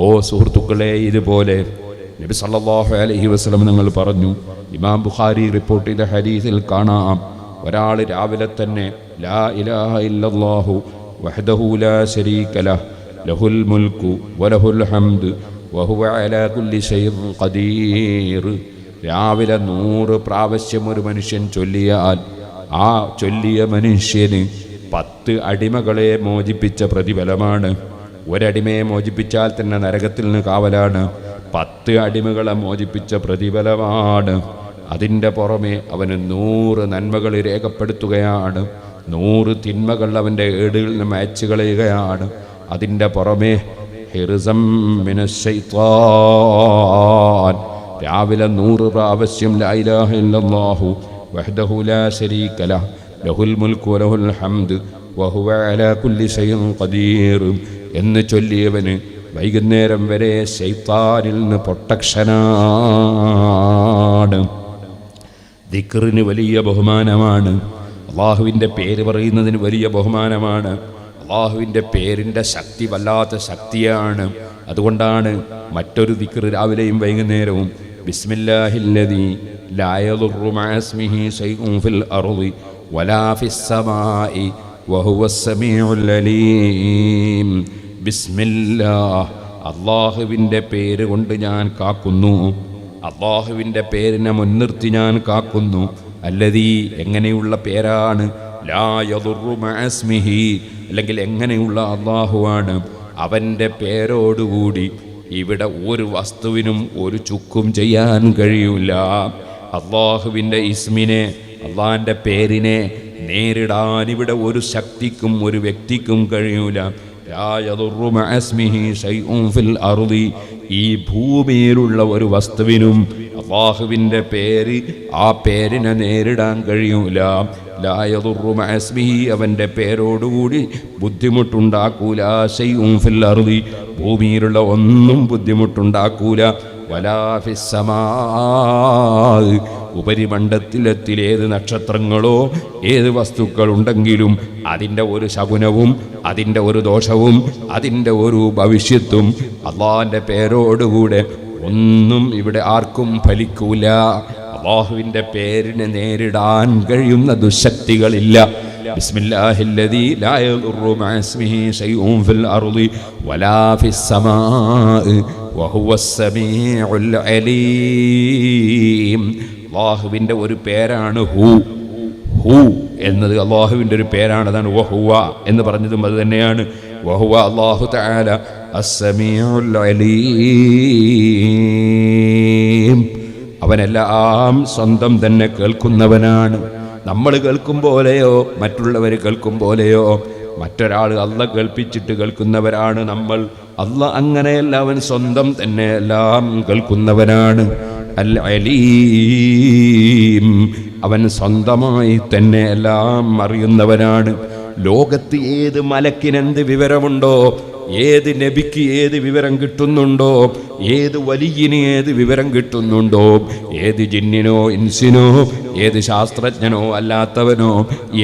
ഓ സുഹൃത്തുക്കളെ, ഇതുപോലെ നബി സല്ലല്ലാഹു അലൈഹി വസല്ലം തങ്ങൾ പറഞ്ഞു, ഇമാം ബുഖാരി റിപ്പോർട്ട് ചെയ്ത ഹദീസിൽ കാണാം, ഒരാൾ രാവിലെ തന്നെ ലാ ഇലാഹ ഇല്ലല്ലാഹു വഹ്ദഹു ലാ ശരീക ലഹ് ലഹുൽ മുൽക്കു വലഹുൽ ഹംദ് വഹുവ അലാ കുല്ലി ഷൈഇൻ ഖദീർ, രാവിലെ 100 പ്രാവശ്യം ഒരു മനുഷ്യൻ ചൊല്ലിയാൽ ആ ചൊല്ലിയ മനുഷ്യന് 10 അടിമകളെ മോചിപ്പിച്ച പ്രതിഫലമാണ്. ഒരടിമയെ മോചിപ്പിച്ചാൽ തന്നെ നരകത്തിൽ നിന്ന് കാവലാണ്. 10 അടിമകളെ മോചിപ്പിച്ച പ്രതിഫലമാണ്. അതിൻ്റെ പുറമെ അവന് 100 നന്മകൾ രേഖപ്പെടുത്തുകയാണ്, 100 തിന്മകൾ അവൻ്റെ ഏടുകളിൽ നിന്ന് മായ്ച്ചു കളയുകയാണ്. അതിൻ്റെ പുറമെ ഹിർസം മിനശ് ശൈത്താൻ, രാവിലെ 100 പ്രാവശ്യം ലാ ഇലാഹ ഇല്ലല്ലാഹു വഹ്ദഹു ലാ ശരീക ലഹ് ലഹുൽ മുൽക്കു വലഹുൽ ഹംദ് വഹുവ അലാ കുല്ലി ഷൈഇൻ ഖദീർ എന്ന് ചൊല്ലിയവന് വൈകുന്നേരം വരെ ശൈത്താനിൽ നിന്ന് പ്രൊട്ടക്ഷനാണ്. ദിക്റിന് വലിയ ബഹുമാനമാണ്. അള്ളാഹുവിൻ്റെ പേര് പറയുന്നതിന് വലിയ ബഹുമാനമാണ്. അള്ളാഹുവിൻ്റെ പേരിൻ്റെ ശക്തി വല്ലാത്ത ശക്തിയാണ്. അതുകൊണ്ടാണ് മറ്റൊരു ദിക്ർ രാവിലെയും വൈകുന്നേരവും ബിസ്മില്ലാഹില്ലദീ ലാ യദുറു മഅ ഇസ്മിഹി ശൈഉൻ ഫിൽ അർളി വലാ ഫിസ് സമാഇ വഹുവസ് സമീഉൽ അലീം. ബിസ്മില്ലാഹ്, അള്ളാഹുവിൻ്റെ പേര് കൊണ്ട് ഞാൻ കാക്കുന്നു, അള്ളാഹുവിൻ്റെ പേരിനെ മുൻനിർത്തി ഞാൻ കാക്കുന്നു. അല്ലദീ, എങ്ങനെയുള്ള പേരാണ്? ലാ യദുറു മഅ ഇസ്മിഹി, അല്ലെങ്കിൽ എങ്ങനെയുള്ള അള്ളാഹുവാണ്? അവൻ്റെ പേരോടുകൂടി ഇവിടെ ഒരു വസ്തുവിനും ഒരു ചുക്കും ചെയ്യാൻ കഴിയില്ല. അള്ളാഹുവിൻ്റെ ഇസ്മിനെ, അള്ളാഹിൻ്റെ പേരിനെ നേരിടാൻ ഇവിടെ ഒരു ശക്തിക്കും ഒരു വ്യക്തിക്കും കഴിയൂല. ലാ യദുറു മഅ ഇസ്മിഹി ശൈഉൻ ഫിൽ അർളി, ഈ ഭൂമിയിലുള്ള ഒരു വസ്തുവിനും അല്ലാഹുവിൻ്റെ പേര്, ആ പേരിനെ നേരിടാൻ കഴിയൂല. ലാ യദുറു മഅ ഇസ്മിഹി, അവൻ്റെ പേരോടുകൂടി ബുദ്ധിമുട്ടുണ്ടാക്കൂല. ശൈഉൻ ഫിൽ അർളി, ഭൂമിയിലുള്ള ഒന്നും ബുദ്ധിമുട്ടുണ്ടാക്കൂല. വലാ ഫിസ് സമാ, ഉപരിമണ്ഡലത്തിലേത് നക്ഷത്രങ്ങളോ ഏത് വസ്തുക്കളുണ്ടെങ്കിലും അതിൻ്റെ ഒരു ശകുനവും അതിൻ്റെ ഒരു ദോഷവും അതിൻ്റെ ഒരു ഭവിഷ്യത്തും അള്ളാഹിൻ്റെ പേരോടുകൂടെ ഒന്നും ഇവിടെ ആർക്കും ഫലിക്കൂല. അള്ളാഹുവിൻ്റെ പേരിനെ നേരിടാൻ കഴിയുന്ന ദുശക്തികളില്ല. ബിസ്മില്ലാഹില്ലദീ ലാ യദുറു മഅ ഇസ്മിഹി ശൈഉൻ ഫിൽ അർളി വലാ ഫിസ് സമാഇ വഹുവസ് സമീഉൽ അലീം. അള്ളാഹുവിൻ്റെ ഒരു പേരാണ് ഹു. ഹു എന്നത് അള്ളാഹുവിൻ്റെ ഒരു പേരാണ്. അതാണ് വഹുവ എന്ന് പറഞ്ഞതും അത് തന്നെയാണ്. വഹുവ അല്ലാഹു തആല അസ്സമീഉൽ അലീം. അവനെല്ലാം സ്വന്തം തന്നെ കേൾക്കുന്നവനാണ്. നമ്മൾ കേൾക്കും പോലെയോ മറ്റുള്ളവർ കേൾക്കും പോലെയോ മറ്റൊരാൾ അല്ല കേൾപ്പിച്ചിട്ട് കേൾക്കുന്നവരാണ് നമ്മൾ. അല്ല അങ്ങനെയല്ല, അവൻ സ്വന്തം തന്നെ എല്ലാം കേൾക്കുന്നവനാണ്. അൽ അലീം, അവൻ സ്വന്തമായി തന്നെ എല്ലാം അറിയുന്നവനാണ്. ലോകത്ത് ഏത് മലക്കിനെന്ത് വിവരമുണ്ടോ, ഏത് നബിക്ക് ഏത് വിവരം കിട്ടുന്നുണ്ടോ, ഏത് വലിയന് ഏത് വിവരം കിട്ടുന്നുണ്ടോ, ഏത് ജിന്നിനോ ഇൻസിനോ ഏത് ശാസ്ത്രജ്ഞനോ അല്ലാത്തവനോ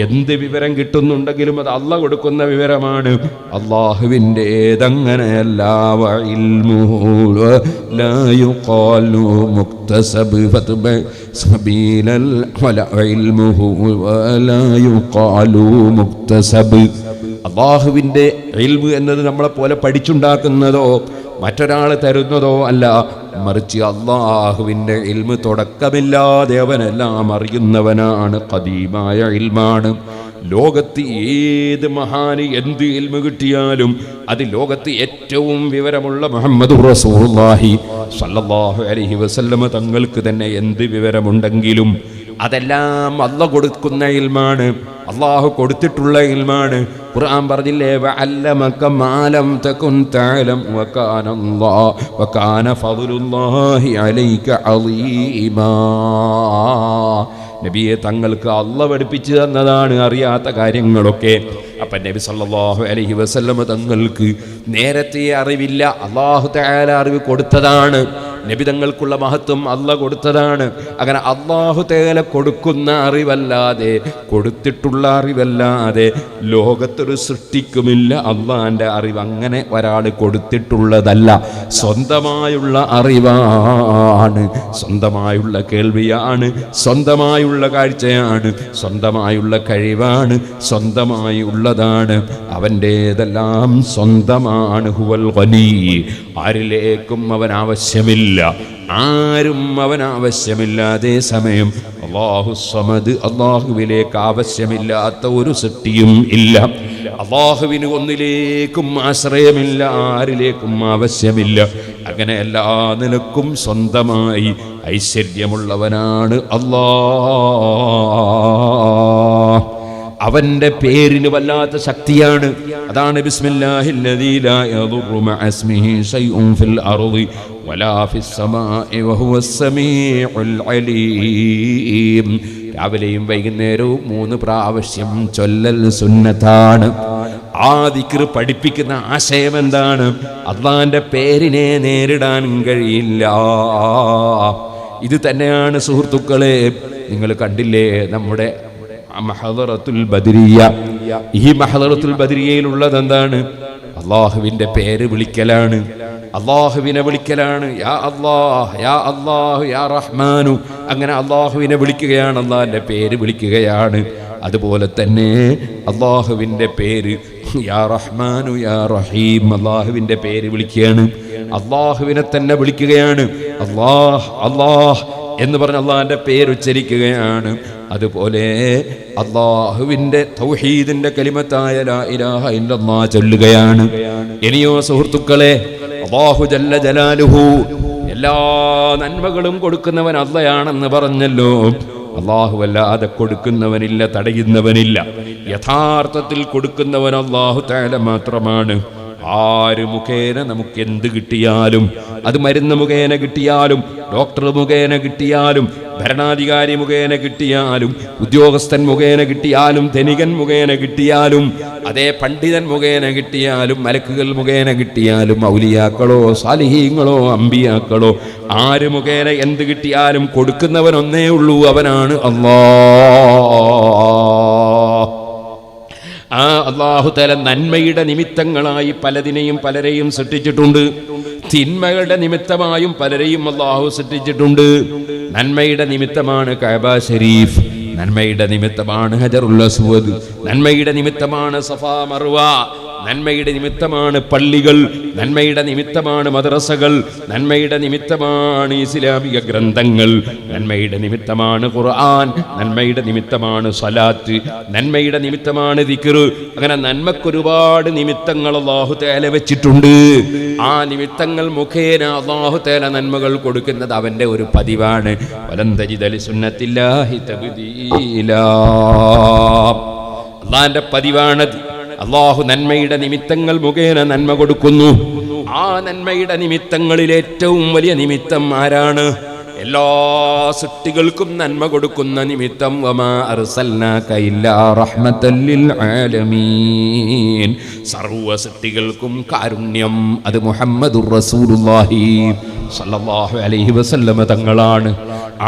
എന്ത് വിവരം കിട്ടുന്നുണ്ടെങ്കിലും അത് അല്ലാഹ് കൊടുക്കുന്ന വിവരമാണ്. അല്ലാഹുവിൻ്റെ ഏതങ്ങനെയല്ല. അല്ലാഹുവിൻ്റെ ഇൽമ് എന്നത് നമ്മളെപ്പോലെ പഠിച്ചുണ്ടാക്കുന്നതോ മറ്റൊരാൾ തരുന്നതോ അല്ല, മറിച്ച് അല്ലാഹുവിൻ്റെ ഇൽമ് തുടക്കമില്ലാതെ അവനെല്ലാം അറിയുന്നവനാണ്. ഖദീമായ ഇൽമാണ്. ലോകത്ത് ഏത് മഹാന് എന്ത് ഇൽമു കിട്ടിയാലും അത് ലോകത്ത് ഏറ്റവും വിവരമുള്ള മുഹമ്മദ് റസൂലുള്ളാഹി സ്വല്ലല്ലാഹു അലൈഹി വസല്ലമ തങ്ങൾക്ക് തന്നെ എന്ത് വിവരമുണ്ടെങ്കിലും അതെല്ലാം അല്ലാഹ് കൊടുക്കുന്ന ഇൽമാണ്, അല്ലാഹു കൊടുത്തിട്ടുള്ള ഇൽമാണ്. ഖുർആൻ പറഞ്ഞില്ലേ, വഅല്ലമക മാ ലം തകുൻ തഅലം വകാന ഫദ്ലുല്ലാഹി അലൈക അളീമാ. നബിയെ തങ്ങൾക്ക് അല്ലാഹ് പഠിപ്പിച്ചു തന്നതാണ് അറിയാത്ത കാര്യങ്ങളൊക്കെ. അപ്പം നബി സല്ലല്ലാഹു അലൈഹി വസല്ലമ തങ്ങൾക്ക് നേരത്തെ അറിവില്ല, അല്ലാഹു തആല അറിവ് കൊടുത്തതാണ്. നബിതങ്ങൾക്കുള്ള മഹത്വം അള്ളാഹ് കൊടുത്തതാണ്. അങ്ങനെ അല്ലാഹു തആല കൊടുക്കുന്ന അറിവല്ലാതെ, കൊടുത്തിട്ടുള്ള അറിവല്ലാതെ ലോകത്തൊരു സൃഷ്ടിക്കുമില്ല അള്ളാന്റെ അറിവ്. അങ്ങനെ ഒരാൾ കൊടുത്തിട്ടുള്ളതല്ല, സ്വന്തമായുള്ള അറിവാണ്, സ്വന്തമായുള്ള കേൾവിയാണ്, സ്വന്തമായുള്ള കാഴ്ചയാണ്, സ്വന്തമായുള്ള കഴിവാണ്, സ്വന്തമായി ഉള്ളതാണ്. അവൻ്റേതെല്ലാം സ്വന്തമാണ്. ഹുവൽ ഗനി, ആരിലേക്കും അവൻ ആവശ്യമില്ല, ആരും അവൻ ആവശ്യമില്ല. അതേ സമയം അല്ലാഹു സമദ്, അല്ലാഹുവിലേക്ക് ആവശ്യമില്ലാത്ത ഒരു സൃഷ്ടിയും ഇല്ല. അല്ലാഹുവിന് ഒന്നിലേക്കും ആശ്രയമില്ല, ആരിലേക്കും ആവശ്യമില്ല. അങ്ങനെ എല്ലാ നിലക്കും സ്വന്തമായി ഐശ്വര്യമുള്ളവനാണ് അല്ലാഹ്. അവന്റെ പേരിന് വല്ലാത്ത ശക്തിയാണ്. അതാണ് ബിസ്മില്ലാഹില്ലദീ ലാ യദുറു മഅ ഇസ്മിഹി ശൈഉൻ ഫിൽ അർളി വലാ ഫിസ് സമാഇ വഹുവസ് സമീഉൽ അലീം. രാവിലെയും വൈകുന്നേരവും 3 പ്രാവശ്യം ചൊല്ലൽ സുന്നത്താണ്. ആ ദിക്ർ പഠിപ്പിക്കുന്ന ആശയം എന്താണ്? അള്ളാന്റെ പേരിനെ നേരിടാൻ കഴിയില്ല. ഇത് തന്നെയാണ് സുഹൃത്തുക്കളെ, നിങ്ങൾ കണ്ടില്ലേ നമ്മുടെ മഹദറത്തുൽ ബദരിയ. ഈ മഹദറത്തുൽ ബദരിയയിലുള്ളത് എന്താണ്? അള്ളാഹുവിന്റെ പേര് വിളിക്കലാണ്, അള്ളാഹുവിനെ വിളിക്കലാണ്. യാ അല്ലാഹ്, യാ അല്ലാഹു, യാ റഹ്മാനു. അങ്ങനെ അള്ളാഹുവിനെ വിളിക്കുകയാണ്, അള്ളാഹിന്റെ പേര് വിളിക്കുകയാണ്. അതുപോലെ തന്നെ അള്ളാഹുവിന്റെ പേര് യാ റഹ്മാനു യാ റഹീം, അള്ളാഹുവിന്റെ പേര് വിളിക്കുകയാണ്, അള്ളാഹുവിനെ തന്നെ വിളിക്കുകയാണ്. അല്ലാഹ് അല്ലാഹ് എന്ന് പറഞ്ഞ് അള്ളാഹിന്റെ പേര് ഉച്ചരിക്കുകയാണ്. അതുപോലെ അള്ളാഹുവിന്റെ തൗഹീദിന്റെ കലിമത്തായ ലാ ഇലാഹ ഇല്ലല്ലാഹ് ചൊല്ലുകയാണ്. ഇനിയോ സുഹൃത്തുക്കളെ, അല്ലാഹു ജല്ല ജലാലുഹു എല്ലാ നന്മകളും കൊടുക്കുന്നവൻ അള്ളയാണെന്ന് പറഞ്ഞല്ലോ. അല്ലാഹു അല്ലാതെ കൊടുക്കുന്നവനില്ല, തടയുന്നവനില്ല. യഥാർത്ഥത്തിൽ കൊടുക്കുന്നവൻ അല്ലാഹു തആല മാത്രമാണ്. ആര് മുഖേന നമുക്ക് എന്ത് കിട്ടിയാലും, അത് മരുന്ന് മുഖേന കിട്ടിയാലും, ഡോക്ടർ മുഖേന കിട്ടിയാലും, ഭരണാധികാരി മുഖേന കിട്ടിയാലും, ഉദ്യോഗസ്ഥൻ മുഖേന കിട്ടിയാലും, ധനികൻ മുഖേന കിട്ടിയാലും, അതേ പണ്ഡിതൻ മുഖേന കിട്ടിയാലും, മലക്കുകൾ മുഖേന കിട്ടിയാലും, ഔലിയാക്കളോ സാലിഹീങ്ങളോ അമ്പിയാക്കളോ ആര് മുഖേന എന്ത് കിട്ടിയാലും കൊടുക്കുന്നവൻ ഒന്നേ ഉള്ളൂ, അവനാണ് അല്ലാഹ്. ആ അല്ലാഹു തആല നന്മയുടെ നിമിത്തങ്ങളായി പലരെയും സൃഷ്ടിച്ചിട്ടുണ്ട്. തിന്മകളുടെ നിമിത്തമായും പലരെയും അല്ലാഹു സൃഷ്ടിച്ചിട്ടുണ്ട്. നന്മയുടെ നിമിത്തമാണ് കഅബ ശരീഫ്, നന്മയുടെ നിമിത്തമാണ് ഹജറുൽ അസ്വദ്, നന്മയുടെ നിമിത്തമാണ് സഫാ മർവ, നന്മയുടെ നിമിത്തമാണ് പള്ളികൾ, നന്മയുടെ നിമിത്തമാണ് മദ്രസകൾ, നന്മയുടെ നിമിത്തമാണ് ഇസ്ലാമിക ഗ്രന്ഥങ്ങൾ, നന്മയുടെ നിമിത്തമാണ് ഖുർആൻ, നന്മയുടെ നിമിത്തമാണ് സ്വലാത്ത്, നന്മയുടെ നിമിത്തമാണ് ദിക്ർ. അങ്ങനെ നന്മക്കൊരുപാട് നിമിത്തങ്ങൾ അല്ലാഹു തആല വെച്ചിട്ടുണ്ട്. ആ നിമിത്തങ്ങൾ മുഖേന അല്ലാഹു തആല നന്മകൾ കൊടുക്കുന്നത് അവന്റെ ഒരു പതിവാണ്. വലൻ തജിദ ലിസുന്നത്തില്ലാഹി തബ്ദീലാ, അല്ലാഹുവിന്റെ പതിവാണത്. അല്ലാഹു നന്മയുടെ നിമിത്തങ്ങൾ മുഖേന നന്മ കൊടുക്കുന്നു. ആ നന്മയുടെ നിമിത്തങ്ങളിൽ ഏറ്റവും വലിയ നിമിത്തം ആരാണ്? എല്ലാ സൃഷ്ടികൾക്കും നന്മ കൊടുക്കുന്ന നിമിത്തം. വമാ അർസൽനാക ഇല്ലാ റഹ്മത്തൽ ലിൽ ആലമീൻ, സർവ്വ സൃഷ്ടികൾക്കും കാരുണ്യം അത് മുഹമ്മദുർ റസൂലുള്ളാഹി സല്ലല്ലാഹു അലൈഹി വസല്ലമ തങ്ങളാണ്.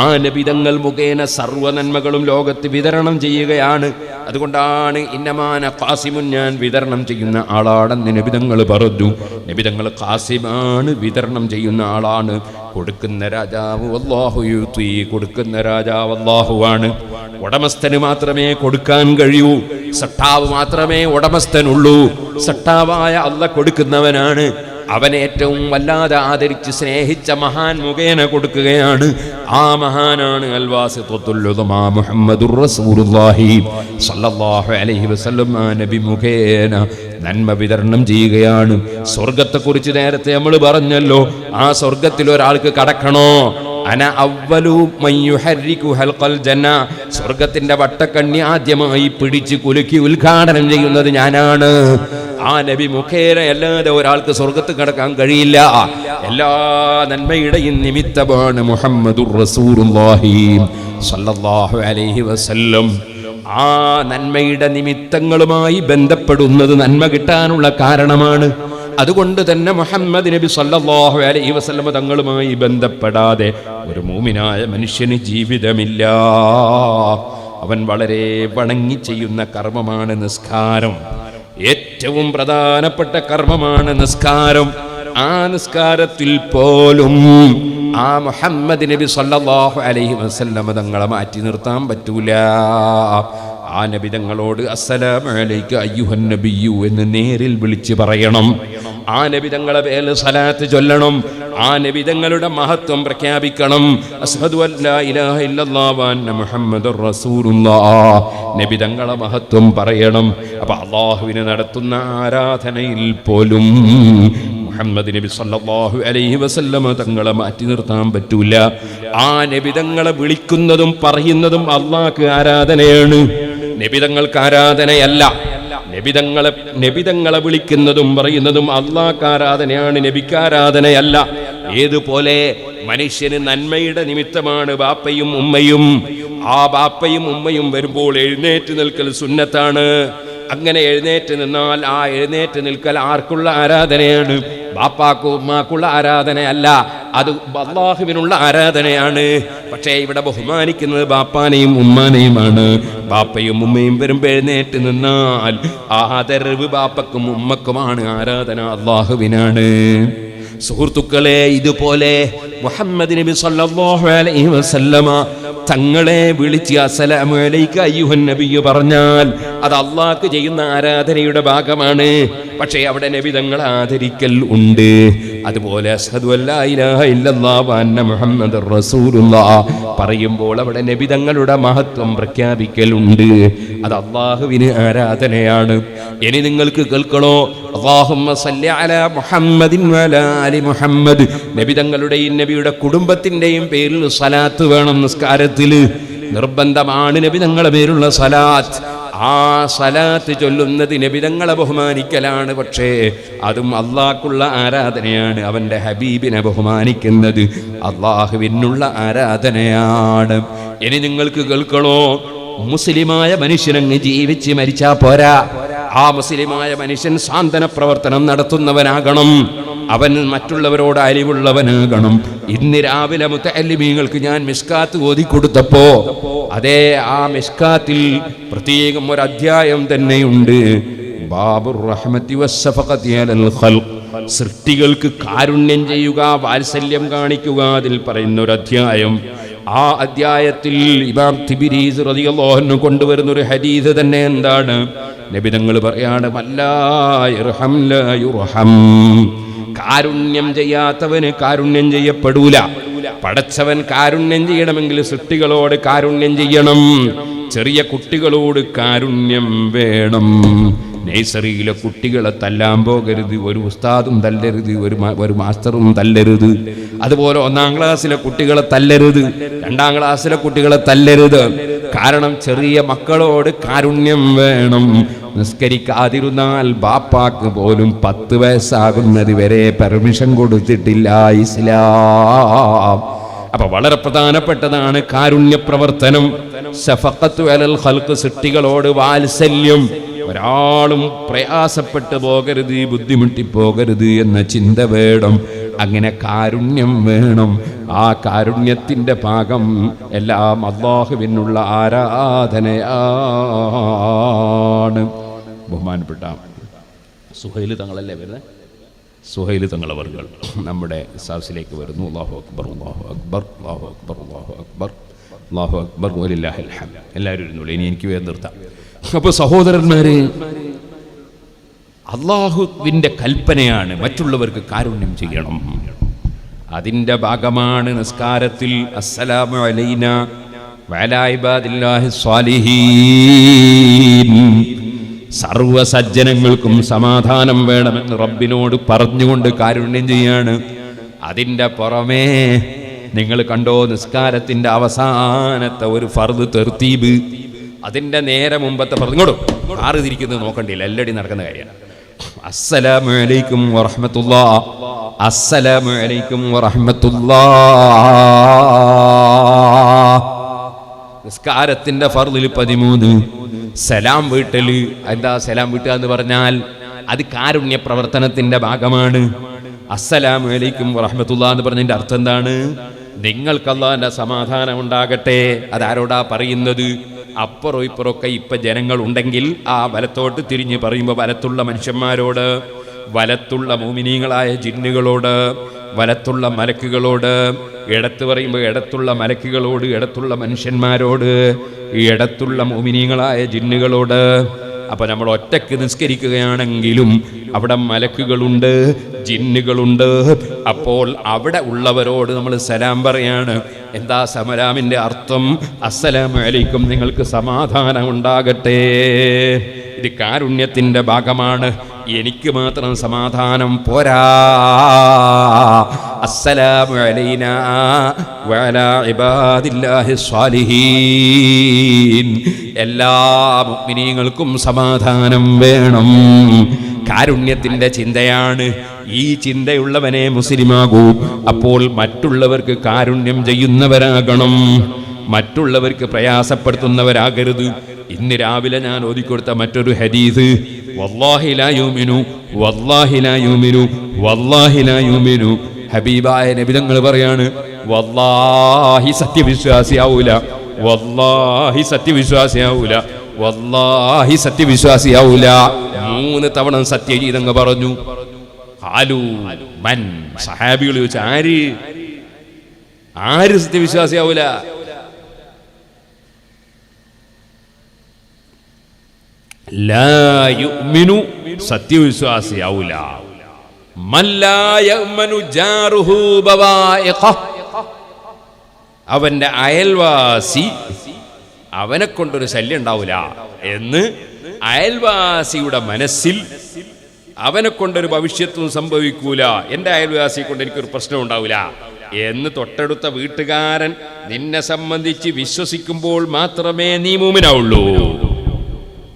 ആ നബി തങ്ങൾ മുഖേന സർവ്വ നന്മകളും ലോകത്ത് വിതരണം ചെയ്യുകയാണ്. അതുകൊണ്ടാണ് ഇന്നമാന ഖാസിമുൻ, ഞാൻ വിതരണം ചെയ്യുന്ന ആളാണെന്ന് നബി തങ്ങൾ പറഞ്ഞു. നബി തങ്ങൾ ഖാസിമാണ്, വിതരണം ചെയ്യുന്ന ആളാണ്. കൊടുക്കുന്ന രാജാവ് അല്ലാഹു യുതി, കൊടുക്കുന്ന രാജാവ് അല്ലാഹുവാണ്. ഉടമസ്ഥന് മാത്രമേ കൊടുക്കാൻ കഴിയൂ, സട്ടാവ് മാത്രമേ ഉടമസ്ഥനുള്ളൂ. സട്ടാവായ അല്ലാഹ് കൊടുക്കുന്നവനാണ്. അവനെ ഏറ്റവും വല്ലാതെ ആദരിച്ച് സ്നേഹിച്ച മഹാൻ മുഖേന കൊടുക്കുകയാണ്. ആ മഹാനാണ് അൽവാസിത്തുൽ ഉദമാ മുഹമ്മദുർ റസൂലുള്ളാഹി സ്വല്ലല്ലാഹു അലൈഹി വസല്ലം. ആ നബി മുഖേന നന്മ വിതരണം ചെയ്യുകയാണ്. സ്വർഗത്തെക്കുറിച്ച് നേരത്തെ നമ്മൾ പറഞ്ഞല്ലോ. ആ സ്വർഗത്തിൽ ഒരാൾക്ക് കടക്കണോ? അന അവ്വലു മൻ യുഹർരികു ഹൽഖൽ ജന്ന, സ്വർഗത്തിന്റെ വട്ടക്കണ്ണി ആദ്യമായി പിടിച്ച് കുലുക്കി ഉദ്ഘാടനം ചെയ്യുന്നത് ഞാനാണ്. ആ നബി മുഖേന അല്ലാതെ ഒരാൾക്ക് സ്വർഗത്ത് കടക്കാൻ കഴിയില്ല. എല്ലാ നന്മയുടെയും നിമിത്തമാണ് മുഹമ്മദുർ റസൂലുള്ളാഹി സ്വല്ലല്ലാഹു അലൈഹി വസല്ലം. ആ നന്മയുടെ നിമിത്തങ്ങളുമായി ബന്ധപ്പെടുന്നത് നന്മ കിട്ടാനുള്ള കാരണമാണ്. അതുകൊണ്ട് തന്നെ മുഹമ്മദ് നബി സല്ലല്ലാഹു അലൈഹി വസല്ലം തങ്ങളുമായി ബന്ധപ്പെടാതെ ഒരു മുഅ്മിനായ മനുഷ്യന് ജീവിതമില്ല. അവൻ വളരെ വണങ്ങി ചെയ്യുന്ന കർമ്മമാണ് നിസ്കാരം. ഏറ്റവും പ്രധാനപ്പെട്ട കർമ്മമാണ് നിസ്കാരം. ആ നിസ്കാരത്തിൽ പോലും ആ മുഹമ്മദ് നബി സല്ലല്ലാഹു അലൈഹി വസല്ലം തങ്ങളെ മാറ്റി നിർത്താൻ പറ്റൂല. ആ നബി തങ്ങളോട് അസ്സലാമു അലൈക അയ്യുഹൻ നബിയ്യു എന്ന് നേരിൽ വിളിച്ച് പറയണം. ആ നബി തങ്ങളെ പേരിൽ സ്വലാത്ത് ചൊല്ലണം. ആ നബി തങ്ങളുടെ മഹത്വം പ്രഖ്യാപിക്കണം. അശ്ഹദു അല്ലാ ഇലാഹ ഇല്ലല്ലാഹു വ അന്ന മുഹമ്മദുർ റസൂലുള്ളാഹ്. നബി തങ്ങളെ മഹത്വം പറയണം. അപ്പോൾ അല്ലാഹുവിനെ നടത്തുന്ന ആരാധനയിൽ പോലും മുഹമ്മദ് നബി സല്ലല്ലാഹു അലൈഹി വസല്ലം തങ്ങളെ മാറ്റി നിർത്താൻ പറ്റൂല. ആ നബി തങ്ങളെ വിളിക്കുന്നതും പറയുന്നതും അല്ലാഹ്ക്ക് ആരാധനയാണ്, നബി തങ്ങൾക്ക് ആരാധനയല്ല. നബി തങ്ങളെ വിളിക്കുന്നതും പറയുന്നതും അല്ലാഹ്ക്ക് ആരാധനയാണ്, നബിക്ക് ആരാധനയല്ല. ഏതുപോലെ മനുഷ്യന് നന്മയുടെ നിമിത്തമാണ് ബാപ്പയും ഉമ്മയും. ആ ബാപ്പയും ഉമ്മയും വരുമ്പോൾ എഴുന്നേറ്റ് നിൽക്കൽ സുന്നത്താണ്. അങ്ങനെ എഴുന്നേറ്റ് നിന്നാൽ ആ എഴുന്നേറ്റ് നിൽക്കൽ ആർക്കുള്ള ആരാധനയാണ്? ബാപ്പാക്കും ഉമ്മാക്കുള്ള ആരാധനയല്ല, അത് അല്ലാഹുവിനുള്ള ആരാധനയാണ്. പക്ഷേ ഇവിടെ ബഹുമാനിക്കുന്നത് ബാപ്പാനെയും ഉമ്മാനെയുമാണ്. ബാപ്പയും ഉമ്മയും വരുമ്പോൾ എഴുന്നേറ്റ് നിന്നാൽ ആദരവ് ബാപ്പക്കും ഉമ്മക്കുമാണ്, ആരാധന അല്ലാഹുവിനാണ്. സുഹൃത്തുക്കളെ, ഇതുപോലെ മുഹമ്മദ് നബി സല്ലല്ലാഹു അലൈഹി വസല്ലമ തങ്ങളെ വിളിച്ച് അസ്സലാമു അലൈക അയ്യുഹൻ നബിയ്യു പറഞ്ഞാൽ അത് അല്ലാഹ്ക്ക് ചെയ്യുന്ന ആരാധനയുടെ ഭാഗമാണ്. പക്ഷേ അവിടെ നബി തങ്ങളെ ആദരിക്കൽ ഉണ്ട്. അതുപോലെ അശ്ഹദു അല്ലാ ഇലാഹ ഇല്ലല്ലാഹു വ അന്ന മുഹമ്മദുർ റസൂലുള്ളാഹ് പറയുമ്പോൾ അവിടെ നബി തങ്ങളുടെ മഹത്വം പ്രഖ്യാപിക്കലുണ്ട്. അത് അല്ലാഹുവിന് ആരാധനയാണ്. ഇനി നിങ്ങൾക്ക് കേൾക്കണോ? അല്ലാഹുമ്മ സല്ലി അലാ മുഹമ്മദിൻ വഅലാ ആലി മുഹമ്മദ്. നബി തങ്ങളുടെയും നബിയുടെ കുടുംബത്തിന്റെയും പേരിൽ സ്വലാത്ത് വേണം. നിസ്കാരത്തിൽ നിർബന്ധമാണ് നബി തങ്ങളുടെ പേരുള്ള സ്വലാത്ത്. ആ സ്വലാത്ത് ചൊല്ലുന്നത് നബി തങ്ങളെ ബഹുമാനിക്കലാണ്. പക്ഷേ അതും അല്ലാഹ്ക്കുള്ള ആരാധനയാണ്. അവന്റെ ഹബീബിനെ ബഹുമാനിക്കുന്നത് അല്ലാഹുവിനുള്ള ആരാധനയാണ്. ഇനി നിങ്ങൾക്ക് കേൾക്കണോ? മുസ്ലിമായ മനുഷ്യനങ്ങ് ജീവിച്ച് മരിച്ചാ പോരാ. ആ മുസ്ലിമായ മനുഷ്യൻ സാന്ത്വന പ്രവർത്തനം നടത്തുന്നവനാകണം. അവൻ മറ്റുള്ളവരോട് അലിവുള്ളവനാകണം. ഇന്ന് രാവിലെ മുത്തഅല്ലിമീങ്ങൾക്ക് ഞാൻ മിസ്കാത്ത് ഓതിക്കൊടുത്തപ്പോ അതേ ആ മിസ്കാത്തിൽ പ്രത്യേകം ഒരു അധ്യായം തന്നെയുണ്ട്. ബാബുർ റഹ്മത്തി വസ്സഫഖത്തി അലൽ ഖൽഖ്. സൃഷ്ടികൾക്ക് കാരുണ്യം ചെയ്യുക, വാത്സല്യം കാണിക്കുക, അതിൽ പറയുന്ന ഒരു അധ്യായം. ആ അധ്യായത്തിൽ ഇമാം തിബിരീസ് റളിയല്ലാഹു അൻഹു കൊണ്ടുവരുന്ന ഒരു ഹദീസ് തന്നെ എന്താണ്? നബി തങ്ങൾ പറയാണ്, മല്ലാ യർഹം ലാ യുർഹം. കാരുണ്യം ചെയ്യാത്തവന് കാരുണ്യം ചെയ്യപ്പെടൂല. പടച്ചവൻ കാരുണ്യം ചെയ്യണമെങ്കിൽ സൃഷ്ടികളോട് കാരുണ്യം ചെയ്യണം. ചെറിയ കുട്ടികളോട് കാരുണ്യം വേണം. നഴ്സറിയിലെ കുട്ടികളെ തല്ലാൻ പോകരുത്. ഒരു ഉസ്താദും തല്ലരുത്, ഒരു മാസ്റ്ററും തല്ലരുത്. അതുപോലെ 1-ാം ക്ലാസ്സിലെ കുട്ടികളെ തല്ലരുത്, 2-ാം ക്ലാസ്സിലെ കുട്ടികളെ തല്ലരുത്. കാരണം ചെറിയ മക്കളോട് കാരുണ്യം വേണം. നിസ്കരിക്കാതിരുന്നാൽ ബാപ്പാക്ക് പോലും 10 വയസ്സാകുന്നത് വരെ പെർമിഷൻ കൊടുത്തിട്ടില്ല ഇസ്ലാം. അപ്പൊ വളരെ പ്രധാനപ്പെട്ടതാണ് കാരുണ്യ പ്രവർത്തനം. ശഫഖത്തു അലൽ ഖൽഖ്, സൃഷ്ടികളോട് വാത്സല്യം. ഒരാളും പ്രയാസപ്പെട്ടു പോകരുത്, ബുദ്ധിമുട്ടി പോകരുത് എന്ന ചിന്ത വേണം. അങ്ങനെ കാരുണ്യം വേണം. ആ കാരുണ്യത്തിന്റെ ഭാഗം എല്ലാം അല്ലാഹുവിനുള്ള ആരാധനയാണ്. ബഹുമാനപ്പെട്ട സുഹൈൽ തങ്ങളല്ലേ വരുന്നത്? സുഹൈൽ തങ്ങളവർകൾ നമ്മുടെ സദസ്സിലേക്ക് വരുന്നു. അല്ലാഹു അക്ബർ, അല്ലാഹു അക്ബർ, അല്ലാഹു അക്ബർ, അല്ലാഹു അക്ബർ, അല്ലാഹു അക്ബർ വലില്ലാഹിൽ ഹംദ്. എല്ലാവരും ഇരുന്നോളൂ, ഇനി എനിക്ക് വേഗം നിർത്താം. അപ്പോൾ സഹോദരന്മാരെ, അല്ലാഹുവിൻ്റെ കൽപ്പനയാണ് മറ്റുള്ളവർക്ക് കാരുണ്യം ചെയ്യണം. അതിൻ്റെ ഭാഗമാണ് നിസ്കാരത്തിൽ അസ്സലാമു അലൈനാ വഅലാ ഇബാദില്ലാഹി സ്വാലിഹീൻ. സർവ സജ്ജനങ്ങൾക്കും സമാധാനം വേണമെന്ന് റബ്ബിനോട് പറഞ്ഞുകൊണ്ട് കാരുണ്യം ചെയ്യാണ്. അതിൻ്റെ പുറമേ നിങ്ങൾ കണ്ടോ, നിസ്കാരത്തിൻ്റെ അവസാനത്തെ ഒരു ഫർദ് തർത്തീബ്, അതിൻ്റെ നേരെ മുമ്പത്തെ പറഞ്ഞോടും ആറ് തിരിക്കുന്നത് നോക്കണ്ടില്ല, എല്ലടി നടക്കുന്ന കാര്യമാണ്. അസ്സലാമു അലൈക്കും വറഹ്മത്തുള്ളാഹ്, അസ്സലാമു അലൈക്കും വറഹ്മത്തുള്ളാഹ്. നിസ്കാരത്തിന്റെ ഫർളിൽ 13. സലാം വീട്ടല്. എന്താ സലാം വീട്ടുക എന്ന് പറഞ്ഞാൽ? അത് കാരുണ്യ പ്രവർത്തനത്തിന്റെ ഭാഗമാണ്. അസ്സലാമു അലൈക്കും വറഹ്മത്തുള്ളാഹി എന്ന് പറഞ്ഞതിന്റെ അർത്ഥം എന്താണ്? നിങ്ങൾക്ക് അല്ലാഹുവിന്റെ സമാധാനം ഉണ്ടാകട്ടെ. അതാരോടാ പറയുന്നത്? അപ്പുറം ഇപ്പുറമൊക്കെ ഇപ്പൊ ജനങ്ങൾ ഉണ്ടെങ്കിൽ ആ വലത്തോട്ട് തിരിഞ്ഞ് പറയുമ്പോൾ വലത്തുള്ള മനുഷ്യന്മാരോട്, വലത്തുള്ള മോമിനീങ്ങളായ ജിന്നുകളോട്, വലത്തുള്ള മലക്കുകളോട്, ഇടത്ത് പറയുമ്പോൾ ഇടത്തുള്ള മലക്കുകളോട്, ഇടത്തുള്ള മനുഷ്യന്മാരോട്, ഇടത്തുള്ള മോമിനീങ്ങളായ ജിന്നുകളോട്. അപ്പൊ നമ്മൾ ഒറ്റക്ക് നിസ്കരിക്കുകയാണെങ്കിലും അവിടെ മലക്കുകളുണ്ട്, ജിന്നുകളുണ്ട്. അപ്പോൾ അവിടെ ഉള്ളവരോട് നമ്മൾ സലാം പറയാണ്. എന്താ സലാമിന്റെ അർത്ഥം? അസ്സലാമു അലൈക്കും, നിങ്ങൾക്ക് സമാധാനം ഉണ്ടാകട്ടെ. ഇത് കാരുണ്യത്തിന്റെ ഭാഗമാണ്. എനിക്ക് മാത്രം സമാധാനം പോരാ. അസ്സലാമു അലൈനാ വഅലാ ഇബാദില്ലാഹി സ്വാലിഹീൻ. എല്ലാ മുഅ്മിനീങ്ങൾക്കും സമാധാനം വേണം. കാരുണ്യത്തിന്റെ ചിന്തയാണ്. ഈ ചിന്തയുള്ളവനെ മുസ്ലിമാകൂ. അപ്പോൾ മറ്റുള്ളവർക്ക് കാരുണ്യം ചെയ്യുന്നവരാകണം, മറ്റുള്ളവർക്ക് പ്രയാസപ്പെടുത്തുന്നവരാകരുത്. ഇന്ന് രാവിലെ ഞാൻ ഓതിക്കൊടുത്ത മറ്റൊരു ഹദീസ്, വല്ലാഹി ലാ യുമിനു വല്ലാഹി ലാ യുമിനു വല്ലാഹി ലാ യുമിനു. ഹബീബായ നബി തങ്ങൾ പറയാണ്, വല്ലാഹി സത്യവിശ്വാസിയാവൂല, വല്ലാഹി സത്യവിശ്വാസിയാവൂല, വല്ലാഹി സത്യവിശ്വാസിയാവൂല. 3 തവണ സത്യജീതങ്ങ് പറഞ്ഞു. ഹാലു മൻ, സഹാബികൾ ചോദിച്ചു, ആര് സത്യവിശ്വാസിയാവൂല? ലാ യുഅ്മിനു, സത്യവിശ്വാസിയാവൂല. മൻ ലാ യഅ്മനു ജാറുഹു ബവായിഖഹ്, അവന്റെ അയൽവാസി അവനെ കൊണ്ടൊരു ശല്യം ഉണ്ടാവൂല എന്ന് അയൽവാസിയുടെ മനസ്സിൽ അവനെ കൊണ്ടൊരു ഭവിഷ്യത്തും സംഭവിക്കൂല, എൻ്റെ അയൽവാസിയെ കൊണ്ട് എനിക്കൊരു പ്രശ്നം ഉണ്ടാവില്ല എന്ന് തൊട്ടടുത്ത വീട്ടുകാരൻ നിന്നെ സംബന്ധിച്ച് വിശ്വസിക്കുമ്പോൾ മാത്രമേ നീ മൂമിനാവുള്ളൂ.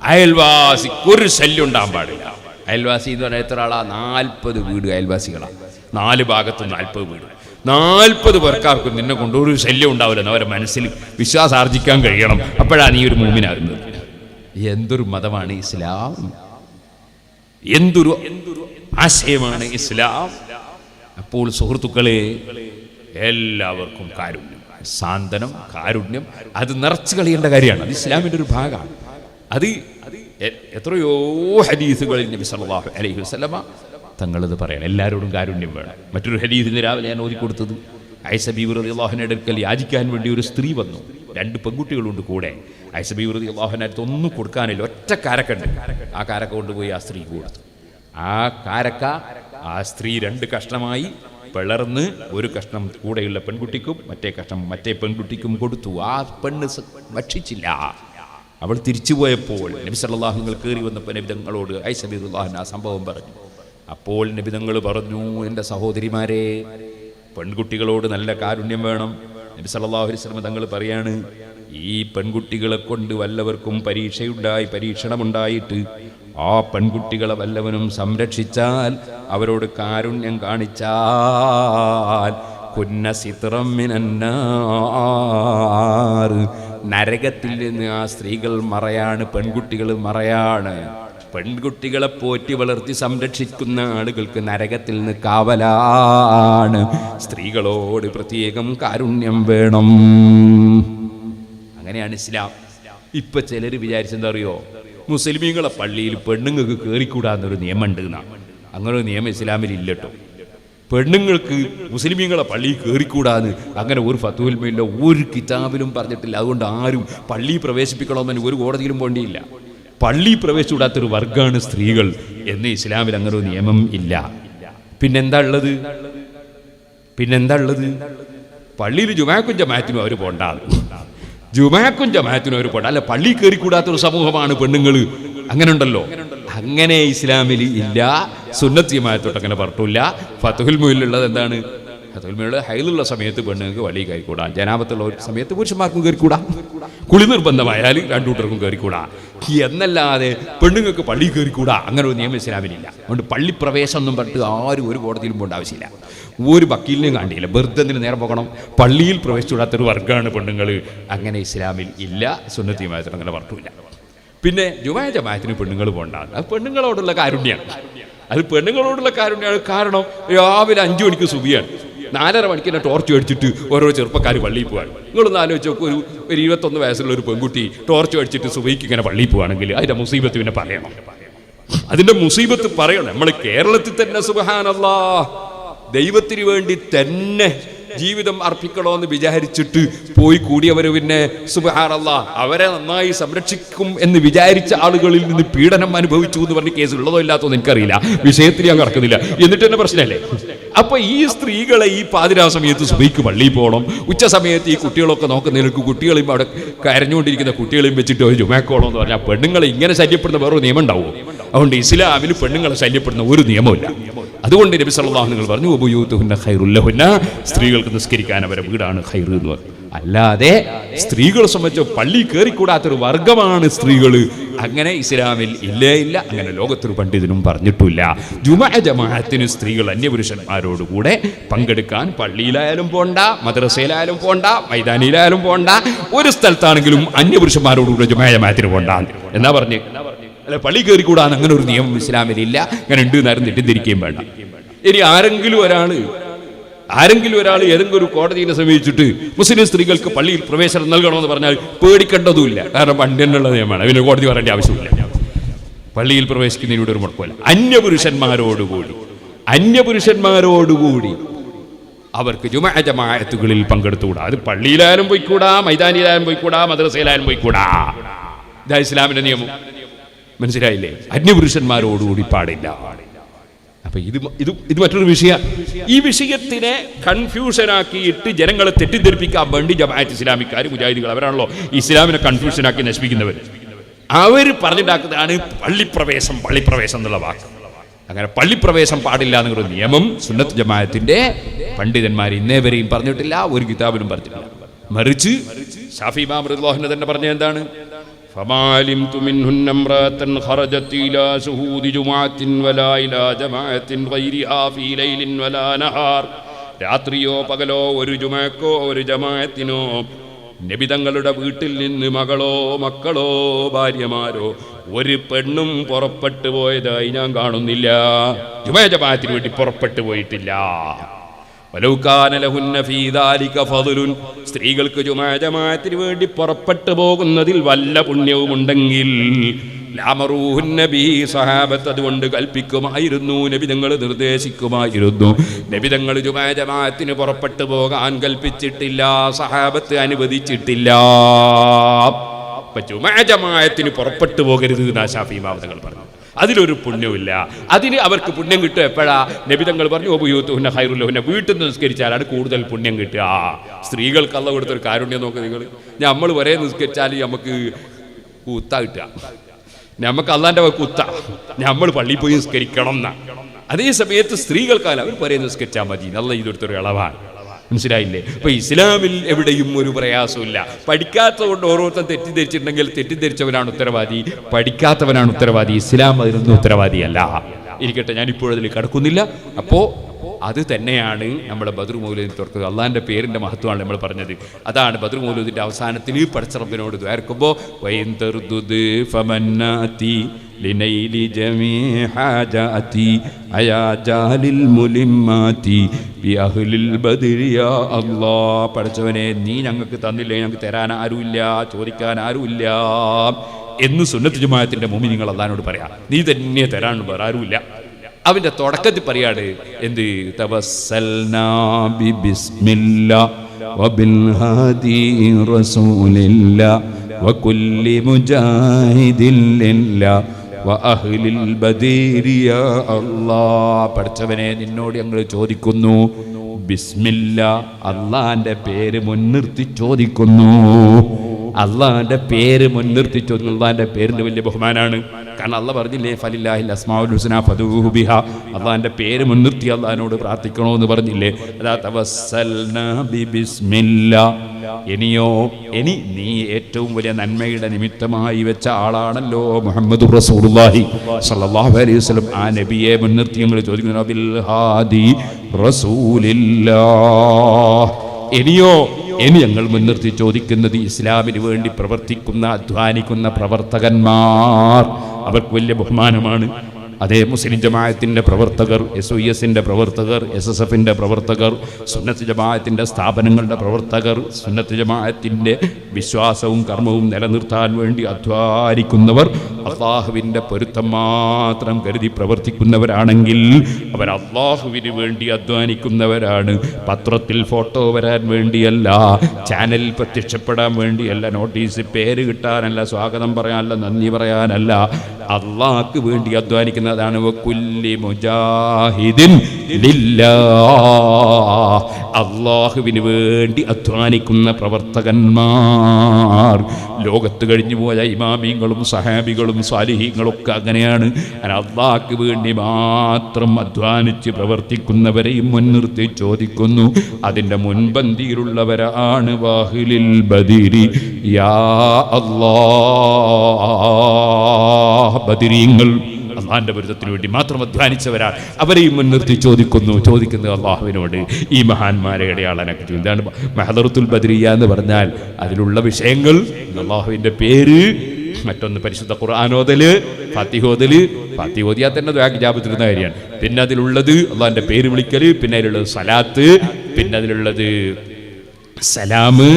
അയൽവാസിക്കൊരു ശല്യം ഉണ്ടാകാൻ പാടില്ല. അയൽവാസി എന്ന് പറഞ്ഞാൽ എത്ര ആളാ? 40 വീട് അയൽവാസികളാണ്. 4 ഭാഗത്തും 40 വീട്. 40 പേർക്കാർക്കും നിന്നെ കൊണ്ട് ഒരു ശല്യം ഉണ്ടാവില്ലെന്ന് അവരുടെ മനസ്സിൽ വിശ്വാസം ആർജിക്കാൻ കഴിയണം. അപ്പോഴാണ് നീ ഒരു മൂമിനാകുന്നത്. എന്തൊരു മതമാണ് ഇസ്ലാം! എന്തൊരു ആശയമാണ് ഇസ്ലാം! അപ്പോൾ സുഹൃത്തുക്കളെ, എല്ലാവർക്കും കാരുണ്യം, സാന്ത്വനം, കാരുണ്യം അത് നിറച്ചു കളയേണ്ട കാര്യമാണ്. അത് ഇസ്ലാമിൻ്റെ ഒരു ഭാഗമാണ്. അത് എത്രയോ ഹദീസുകളിൽ നബി സല്ലല്ലാഹു അലൈഹി വസല്ലമ തങ്ങളത് പറയണം. എല്ലാവരോടും കാരുണ്യം വേണം. മറ്റൊരു ഹദീസിന് രാവിലെ ഞാൻ ഓതിക്കൊടുത്തത്, ആയിഷ ബീവി റളിയല്ലാഹു അൻഹയുടെ അടുക്കൽ യാചിക്കാൻ വേണ്ടി ഒരു സ്ത്രീ വന്നു. 2 പെൺകുട്ടികളുണ്ട് കൂടെ. ആയിഷ ബീവി റളിയല്ലാഹു അൻഹ അടുത്ത് ഒന്നും കൊടുക്കാനില്ല, ഒറ്റ കാരക്കുണ്ട്. ആ കാരക്ക കൊണ്ടുപോയി ആ സ്ത്രീക്ക് കൊടുത്തു. ആ കാരക്ക ആ സ്ത്രീ 2 കഷ്ണമായി പിളർന്ന് ഒരു കഷ്ണം കൂടെയുള്ള പെൺകുട്ടിക്കും മറ്റേ കഷ്ണം മറ്റേ പെൺകുട്ടിക്കും കൊടുത്തു. ആ പെണ്ണ് ഭക്ഷിച്ചില്ല. അവൾ തിരിച്ചു പോയപ്പോൾ നബി സല്ലല്ലാഹു അലൈഹി വസല്ലം കയറി വന്നപ്പോൾ നബി തങ്ങളോട് ആയിഷ ബീവി റളിയല്ലാഹു അൻഹ ആ സംഭവം പറഞ്ഞു. അപ്പോൾ നബി തങ്ങൾ പറഞ്ഞു, എൻ്റെ സഹോദരിമാരെ, പെൺകുട്ടികളോട് നല്ല കാരുണ്യം വേണം. നബി സല്ലല്ലാഹു അലൈഹി വസല്ലം തങ്ങൾ പറയാണ്, ഈ പെൺകുട്ടികളെ കൊണ്ട് വല്ലവർക്കും പരീക്ഷണമുണ്ടായിട്ട് ആ പെൺകുട്ടികളെ വല്ലവനും സംരക്ഷിച്ചാൽ, അവരോട് കാരുണ്യം കാണിച്ചാൽ, കുന്ന സിത്റം മിനന്നാർ, നരകത്തിൽ നിന്ന് ആ സ്ത്രീകൾ മറയാണ്, പെൺകുട്ടികൾ മറയാണ്. പെൺകുട്ടികളെ പോറ്റി വളർത്തി സംരക്ഷിക്കുന്ന ആളുകൾക്ക് നരകത്തിൽ നിന്ന് കാവലാണ്. സ്ത്രീകളോട് പ്രത്യേകം കാരുണ്യം വേണം. അങ്ങനെയാണ് ഇസ്ലാം. ഇപ്പൊ ചിലർ വിചാരിച്ചെന്താ അറിയോ, മുസ്ലിമീങ്ങളെ പള്ളിയിൽ പെണ്ണുങ്ങൾക്ക് കയറിക്കൂടാന്നൊരു നിയമം ഉണ്ട് എന്നാണ്. അങ്ങനെ ഒരു നിയമം ഇസ്ലാമിൽ ഇല്ലട്ടോ. പെണ്ണുങ്ങൾക്ക് മുസ്ലിമീങ്ങളെ പള്ളിയിൽ കയറിക്കൂടാന്ന് അങ്ങനെ ഒരു ഫത്വയിലുമില്ല, ഒരു കിതാബിലും പറഞ്ഞിട്ടില്ല. അതുകൊണ്ട് ആരും പള്ളി പ്രവേശിപ്പിക്കണമെന്ന് ഒരു കോടതിയിലും പോണ്ടിയില്ല. പള്ളി പ്രവേശിച്ചുകൂടാത്തൊരു വർഗമാണ് സ്ത്രീകൾ എന്ന് ഇസ്ലാമിൽ അങ്ങനെ ഒരു നിയമം ഇല്ല. പിന്നെന്താ ഉള്ളത്? പള്ളിയിൽ ജുമാക്കും ജമാഅത്തിനും അവർ പോണ്ടാണ്. ജുമാക്കും ജമാഅത്തിനും അവർ പോണ്ട. അല്ല, പള്ളി കയറിക്കൂടാത്തൊരു സമൂഹമാണ് പെണ്ണുങ്ങൾ. അങ്ങനെ ഉണ്ടല്ലോ. അങ്ങനെ ഇസ്ലാമിൽ ഇല്ല. സുന്നത്ത് ജമാഅത്തോട്ട് അങ്ങനെ പറഞ്ഞില്ല. ഫത്ഹുൽ മുഈനിലുള്ളത് എന്താണ്? ഫത്ഹുൽ മുഈനിലുള്ള ഹൈലുള്ള സമയത്ത് പെണ്ണുങ്ങൾക്ക് പള്ളി കയറിക്കൂടാ, ജനാബത്തുള്ള സമയത്ത് പുരുഷന്മാർക്കും കയറിക്കൂടാ, കുളി നിർബന്ധമായാൽ 2 കൂട്ടർക്കും കയറിക്കൂടാ എന്നല്ലാതെ പെണ്ണുങ്ങൾക്ക് പള്ളി കയറിക്കൂടാ അങ്ങനെ ഒരു നിയമം ഇസ്ലാമിലില്ല. അതുകൊണ്ട് പള്ളി പ്രവേശനം എന്നും പറഞ്ഞിട്ട് ആരും ഒരു കോടതിയിലും പോകേണ്ട ആവശ്യമില്ല. ഒരു വക്കീലിനെയും കാണിയില്ല. വെറുതെ നേരം പോകണം. പള്ളിയിൽ പ്രവേശിച്ചുകൂടാത്തൊരു വർഗ്ഗമാണ് പെണ്ണുങ്ങൾ. അങ്ങനെ ഇസ്ലാമിൽ ഇല്ല. സുന്നത്ത് ജമാഅത്തിൽ അങ്ങനെ പറഞ്ഞില്ല. പിന്നെ ജുമാ ജമാഅത്തിന് പെണ്ണുങ്ങൾ പോകണ്ടാണ്. അത് പെണ്ണുങ്ങളോടുള്ള കാരുണ്യമാണ്. കാരണം രാവിലെ 5 മണിക്ക് സുബിയാണ്, 4:30 മണിക്ക് തന്നെ ടോർച്ച് അടിച്ചിട്ട് ഓരോ ചെറുപ്പക്കാർ പള്ളിയിൽ പോവാണ്. നിങ്ങളൊന്ന് ആലോചിച്ച് നോക്ക്, ഒരു 21 വയസ്സുള്ള ഒരു പെൺകുട്ടി ടോർച്ച് അടിച്ചിട്ട് സുബൈക്ക് ഇങ്ങനെ പള്ളിയിൽ പോവാണെങ്കിൽ അതിന്റെ മുസീബത്ത് പിന്നെ പറയണം. അതിന്റെ മുസീബത്ത് പറയണം. നമ്മൾ കേരളത്തിൽ തന്നെ സുബ്ഹാനല്ലാഹ് ദൈവത്തിന് വേണ്ടി തന്നെ ജീവിതം അർപ്പിക്കണമെന്ന് വിചാരിച്ചിട്ട് പോയി കൂടിയവർ പിന്നെ സുബ്ഹാനല്ലാഹ് അവരെ നന്നായി സംരക്ഷിക്കും എന്ന് വിചാരിച്ച ആളുകളിൽ നിന്ന് പീഡനം അനുഭവിച്ചു എന്ന് പറഞ്ഞ കേസ് ഉള്ളതോ ഇല്ലാത്തോ എനിക്കറിയില്ല, വിഷയത്തിൽ ഞാൻ കടക്കുന്നില്ല. എന്നിട്ട് തന്നെ പ്രശ്നമല്ലേ? അപ്പൊ ഈ സ്ത്രീകളെ ഈ പാതിരാ സമയത്ത് സുബഹിക്ക് പള്ളിയിൽ പോകണം, ഉച്ച സമയത്ത് ഈ കുട്ടികളൊക്കെ നോക്കുന്നതിലേക്ക് കുട്ടികളെയും അവിടെ കരഞ്ഞുകൊണ്ടിരിക്കുന്ന കുട്ടികളെയും വെച്ചിട്ട് ഒരു ജുമാക്കോളം എന്ന് പറഞ്ഞാൽ പെണ്ണുങ്ങളെ ഇങ്ങനെ ശല്യപ്പെടുന്ന വേറൊരു നിയമം ഉണ്ടാവുമോ? അതുകൊണ്ട് ഇസ്ലാമിൽ പെണ്ണുങ്ങളെ ശല്യപ്പെടുന്ന ഒരു നിയമമില്ല. അതുകൊണ്ട് നബി സല്ലല്ലാഹു അലൈഹി വസല്ലം പറഞ്ഞു വബുയൂതുഹുന്ന ഖൈറുൽ ലഹുന്ന, സ്ത്രീകൾക്ക് നിസ്കരിക്കാൻ അവരെ വീടാണ് ഖൈർ എന്ന് പറഞ്ഞു. അല്ലാതെ സ്ത്രീകളെ സംബന്ധിച്ച് പള്ളി കയറിക്കൂടാത്തൊരു വർഗമാണ് സ്ത്രീകൾ, അങ്ങനെ ഇസ്ലാമിൽ ഇല്ല. അങ്ങനെ ലോകത്തൊരു പണ്ഡിതനും പറഞ്ഞിട്ടില്ല. ജുമാ ജമാഅത്തിന് സ്ത്രീകൾ അന്യപുരുഷന്മാരോടുകൂടെ പങ്കെടുക്കാൻ പള്ളിയിലായാലും പോണ്ട, മദ്രസയിലായാലും പോണ്ട, മൈതാനിയിലായാലും പോണ്ട, ഒരു സ്ഥലത്താണെങ്കിലും അന്യപുരുഷന്മാരോടുകൂടെ ജുമാ ജമാഅത്തിന് പോണ്ട എന്നാ പറഞ്ഞ്. അല്ല, പള്ളി കയറിക്കൂടാൻ അങ്ങനെ ഒരു നിയമം ഇസ്ലാമിലില്ല. അങ്ങനെ ഉണ്ട് നേരം തെറ്റിദ്ധരിക്കുകയും വേണ്ട. ഇനി ആരെങ്കിലും ഒരാൾ ഏതെങ്കിലും ഒരു കോടതിയെ സമീപിച്ചിട്ട് മുസ്ലിം സ്ത്രീകൾക്ക് പള്ളിയിൽ പ്രവേശനം നൽകണമെന്ന് പറഞ്ഞാൽ പേടിക്കേണ്ടതുമില്ല. കാരണം പണ്ടെന്നുള്ള നിയമമാണ്, അതിന് കോടതി പറയേണ്ട ആവശ്യമില്ല. പള്ളിയിൽ പ്രവേശിക്കുന്നതിനോട് ഒരു മുടക്കമല്ല. അന്യപുരുഷന്മാരോടുകൂടി അവർക്ക് ജുമാ ജമാഅത്തുകളിൽ പങ്കെടുത്തുകൂടാ. അത് പള്ളിയിലായാലും പോയിക്കൂടാ, മൈതാനിയിലായാലും പോയിക്കൂടാ, മദ്രസയിലായാലും പോയിക്കൂടാ. ഇതാ ഇസ്ലാമിന്റെ നിയമം. മനസ്സിലായില്ലേ? അന്യപുരുഷന്മാരോടുകൂടി പാടില്ല. അപ്പൊ ഇത് മറ്റൊരു വിഷയം. ഈ വിഷയത്തിനെ കൺഫ്യൂഷനാക്കിയിട്ട് ജനങ്ങളെ തെറ്റിദ്ധരിപ്പിക്കാൻ വേണ്ടി ജമാഅത്ത് ഇസ്ലാമിക്കാർ, മുജാഹിദുകൾ, അവരാണല്ലോ ഇസ്ലാമിനെ കൺഫ്യൂഷനാക്കി നശിപ്പിക്കുന്നവർ. അവർ പറഞ്ഞിട്ടാക്കുന്നതാണ് പള്ളിപ്രവേശം എന്നുള്ള വാക്ക്. അങ്ങനെ പള്ളിപ്രവേശം പാടില്ല എന്നുള്ള നിയമം സുന്നത്ത് ജമാഅത്തിന്റെ പണ്ഡിതന്മാർ ഇന്നേ വരെയും പറഞ്ഞിട്ടില്ല, ഒരു കിതാബിലും പറഞ്ഞിട്ടില്ല. മറിച്ച് ശാഫി ഇമാം റളിയല്ലാഹു അൻഹു തന്നെ പറഞ്ഞ എന്താണ്? فما علمت منهن امرأة خرجت إلى شهود جمعة ولا إلى جماعة غيرها في ليل ولا نهار. രാത്രിയോ പകലോ ഒരു ജുമഅക്കോ ഒരു ജമാഅത്തിനോ നബി തങ്ങളുടെ വീട്ടിൽ നിന്ന് മക്കളോ ഭാര്യമാരോ ഒരു പെണ്ണും പുറപ്പെട്ടു പോയതായി ഞാൻ കാണുന്നില്ല. ജുമഅ ജമാഅത്തിന് വേണ്ടി പുറപ്പെട്ടു പോയിട്ടില്ല. സ്ത്രീകൾക്ക് ജുമാ ജമാഅത്തിന് വേണ്ടി പുറപ്പെട്ടു പോകുന്നതിൽ വല്ല പുണ്യവുമുണ്ടെങ്കിൽ സഹാബത്ത് അതുകൊണ്ട് കൽപ്പിക്കുമായിരുന്നു, നബി തങ്ങൾ നിർദ്ദേശിക്കുമായിരുന്നു. നബി തങ്ങൾ ജുമാ ജമാഅത്തിന് പുറപ്പെട്ടു പോകാൻ കൽപ്പിച്ചിട്ടില്ല, സഹാബത്ത് അനുവദിച്ചിട്ടില്ല. ജുമാ ജമാഅത്തിന് പുറപ്പെട്ടു പോകരുത് എന്നാ ശാഫി ഇമാം തങ്ങൾ പറഞ്ഞു. അതിലൊരു പുണ്യമില്ല. അതിന് അവർക്ക് പുണ്യം കിട്ടുക എപ്പോഴാ? നബി തങ്ങൾ പറഞ്ഞു വബുയൂതുഹുന്ന ഖൈറുൽ ലഹുന്ന, വീട്ടിൽ നിന്ന് നിസ്കരിച്ചാലാണ് കൂടുതൽ പുണ്യം കിട്ടുക. സ്ത്രീകൾക്ക് അല്ലാഹു കൊടുത്തൊരു കാരുണ്യം നോക്ക് നിങ്ങൾ. നമ്മൾ വരെ നിസ്കരിച്ചാൽ നമുക്ക് കുത്ത കിട്ടുക, നമുക്ക് അള്ളാന്റെ കുത്ത, നമ്മൾ പള്ളിയിൽ പോയി നിസ്കരിക്കണം എന്നാ. അതേ സമയത്ത് സ്ത്രീകൾക്കാല അവർ വരെ നിസ്കരിച്ചാൽ മതി. നല്ല ഇതൊരുത്തൊരു ഇളവാണ്. മനസ്സിലായില്ലേ? അപ്പൊ ഇസ്ലാമിൽ എവിടെയും ഒരു പ്രയാസമില്ല. പഠിക്കാത്തതുകൊണ്ട് ഓരോരുത്തർ തെറ്റിദ്ധരിച്ചിട്ടുണ്ടെങ്കിൽ തെറ്റിദ്ധരിച്ചവനാണ് ഉത്തരവാദി, പഠിക്കാത്തവനാണ് ഉത്തരവാദി. ഇസ്ലാം അതിനൊന്നും ഉത്തരവാദിയല്ല. ഇരിക്കട്ടെ, ഞാനിപ്പോഴതിൽ കടക്കുന്നില്ല. അപ്പോ അത് തന്നെയാണ് നമ്മുടെ ബദ്ർ മൗലൂദ് തുറക്കുക. അള്ളാഹിന്റെ പേരിന്റെ മഹത്വമാണ് നമ്മൾ പറഞ്ഞത്. അതാണ് ബദ്ർ മൗലൂദിന്റെ അവസാനത്തിൽ പടച്ച റബ്ബിനോട് ദ്വാരക്കുമ്പോൾ لنيل جميع حاجاتي أيا جاهل الملمات بأهل البدر يا الله. പഠിച്ചവനെ, നീ ഞങ്ങൾക്ക് തന്നില്ലേ, ഞങ്ങൾക്ക് തരാൻ ആരുമില്ല, ചോദിക്കാൻ ആരുമില്ല എന്ന് സുന്നത്ത് ജമാഅത്തിന്റെ മുഅ്മിനീങ്ങൾ അല്ലാഹുവിനോട് പറയാം. നീ തന്നെ തരാൻ വേറെ ആരുമില്ല. അവന്റെ തുടക്കത്തിൽ പറയാണ് എന്ത്? തവസ്സൽനാ ബിസ്മില്ലാ വബിൽ ഹാദി റസൂലില്ലാ വകുല്ലി മുജാഹിദിൻ ലില്ലാ വഅഹ്ലിൽ ബദീരി യാ അല്ലാഹ്. പഠിച്ചവനെ, നിന്നോട് ഞങ്ങൾ ചോദിക്കുന്നു ബിസ്മില്ലാ, അള്ളാന്റെ പേര് മുൻനിർത്തി ചോദിക്കുന്നു. അള്ളാന്റെ പേര് മുൻനിർത്തി ചോദിക്കുന്നു. അള്ളാന്റെ പേരിന് വലിയ ബഹുമാനാണ്. കാരണം അള്ളാഹ് പറഞ്ഞില്ലേ ഫലില്ലാഹിൽ അസ്മാഉൽ ഹുസ്നാ ഫദൂഹു ബിഹാ, അള്ളാന്റെ പേര് മുൻനിർത്തി അള്ളാഹിനോട് പ്രാർത്ഥിക്കണമെന്ന് പറഞ്ഞില്ലേ? അതാ തവസ്സൽനാ ബിസ്മില്ലാ. ഇനി നീ ഏറ്റവും വലിയ നന്മയുടെ നിമിത്തമായി വെച്ച ആളാണല്ലോ മുഹമ്മദുർ റസൂലുള്ളാഹി സ്വല്ലല്ലാഹു അലൈഹി വസല്ലം. ആ നബിയെ മുൻനിർത്തി ഞങ്ങൾ ചോദിക്കുന്നു ബിൽ ഹാദി റസൂലില്ലാഹ്. ഇനി ഞങ്ങൾ മുൻനിർത്തി ചോദിക്കുന്നത് ഇസ്ലാമിന് വേണ്ടി പ്രവർത്തിക്കുന്ന അധ്വാനിക്കുന്ന പ്രവർത്തകന്മാർ, അവർക്ക് വലിയ ബഹുമാനമാണ്. അതേ മുസ്ലിം ജമാഅത്തിൻ്റെ പ്രവർത്തകർ, SOESൻ്റെ പ്രവർത്തകർ, SSFൻ്റെ പ്രവർത്തകർ, സുന്നത്ത് ജമാഅത്തിൻ്റെ സ്ഥാപനങ്ങളുടെ പ്രവർത്തകർ, സുന്നത്ത് ജമാഅത്തിൻ്റെ വിശ്വാസവും കർമ്മവും നിലനിർത്താൻ വേണ്ടി അധ്വാനിക്കുന്നവർ, അള്ളാഹുവിൻ്റെ പൊരുത്തം മാത്രം കരുതി പ്രവർത്തിക്കുന്നവരാണെങ്കിൽ അവർ അള്ളാഹുവിന് വേണ്ടി അധ്വാനിക്കുന്നവരാണ്. പത്രത്തിൽ ഫോട്ടോ വരാൻ വേണ്ടിയല്ല, ചാനലിൽ പ്രത്യക്ഷപ്പെടാൻ വേണ്ടിയല്ല, നോട്ടീസ് പേര് കിട്ടാനല്ല, സ്വാഗതം പറയാനല്ല, നന്ദി പറയാനല്ല, അള്ളാഹ്ക്ക് വേണ്ടി അധ്വാനിക്കുന്നതാണ്. വകുല്ലി മുജാഹിദിൻ ലില്ലാഹ്, അള്ളാഹുവിന് വേണ്ടി അധ്വാനിക്കുന്ന പ്രവർത്തകന്മാർ. ലോകത്ത് കഴിഞ്ഞു പോയ ഇമാമിങ്ങളും സഹാബികളും സാലിഹീങ്ങളും ഒക്കെ അങ്ങനെയാണ്. അള്ളാഹ്ക്ക് വേണ്ടി മാത്രം അധ്വാനിച്ച് പ്രവർത്തിക്കുന്നവരെയും മുൻനിർത്തി ചോദിക്കുന്നു. അതിൻ്റെ മുൻപന്തിയിലുള്ളവരാണ് വാഹിലിൽ ബദിരി യാ അല്ലാഹ്, ബദിരീങ്ങൾ അള്ളാഹിൻ്റെ പൊരുത്തത്തിന് വേണ്ടി മാത്രം അധ്വാനിച്ചവരാണ്. അവരെയും മുൻനിർത്തി ചോദിക്കുന്നത് അള്ളാഹുവിനോട്. ഈ മഹാന്മാരെ അടയാളനൊക്കെ എന്താണ് മഹദറത്തുൽ ബദരിയ എന്ന് പറഞ്ഞാൽ? അതിലുള്ള വിഷയങ്ങൾ അള്ളാഹുവിൻ്റെ പേര്, മറ്റൊന്ന് പരിശുദ്ധ ഖുർആനോദല്, ഫാത്തിഹോദല്, ഫാത്തിഹ ഓതിയാൽ തന്നെ ദുആ ഇജാബത്തിരുന്ന കാര്യമാണ്. പിന്നെ അതിലുള്ളത് അള്ളാഹിൻ്റെ പേര് വിളിക്കല്, പിന്നെ അതിലുള്ളത് സലാത്ത്, പിന്നെ അതിലുള്ളത് സലാമ്,